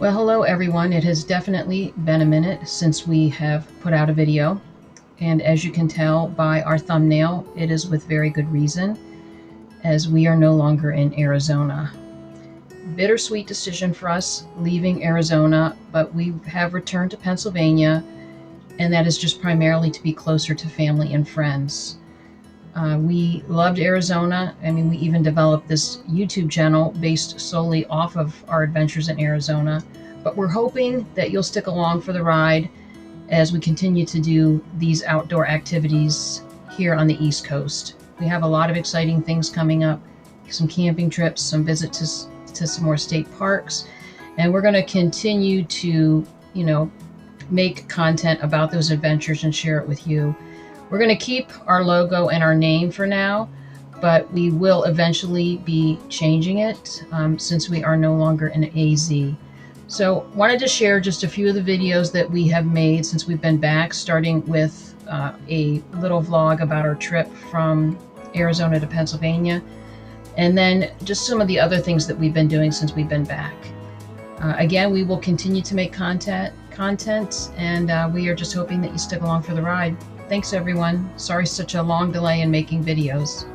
Well, hello everyone. It has definitely been a minute since we have put out a video. And as you can tell by our thumbnail, it is with very good reason, as we are no longer in Arizona. Bittersweet decision for us leaving Arizona, but we have returned to Pennsylvania, and that is just primarily to be closer to family and friends. We loved Arizona. I mean, we even developed this YouTube channel based solely off of our adventures in Arizona. But we're hoping that you'll stick along for the ride as we continue to do these outdoor activities here on the East Coast. We have a lot of exciting things coming up, some camping trips, some visits to some more state parks, and we're going to continue to, make content about those adventures and share it with you. We're going to keep our logo and our name for now, but we will eventually be changing it since we are no longer in AZ. So wanted to share just a few of the videos that we have made since we've been back, starting with a little vlog about our trip from Arizona to Pennsylvania, and then just some of the other things that we've been doing since we've been back. Again, we will continue to make content, and we are just hoping that you stick along for the ride. Thanks, everyone. Sorry such a long delay in making videos.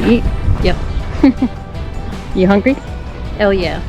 eat? Yep. You hungry? Oh yeah.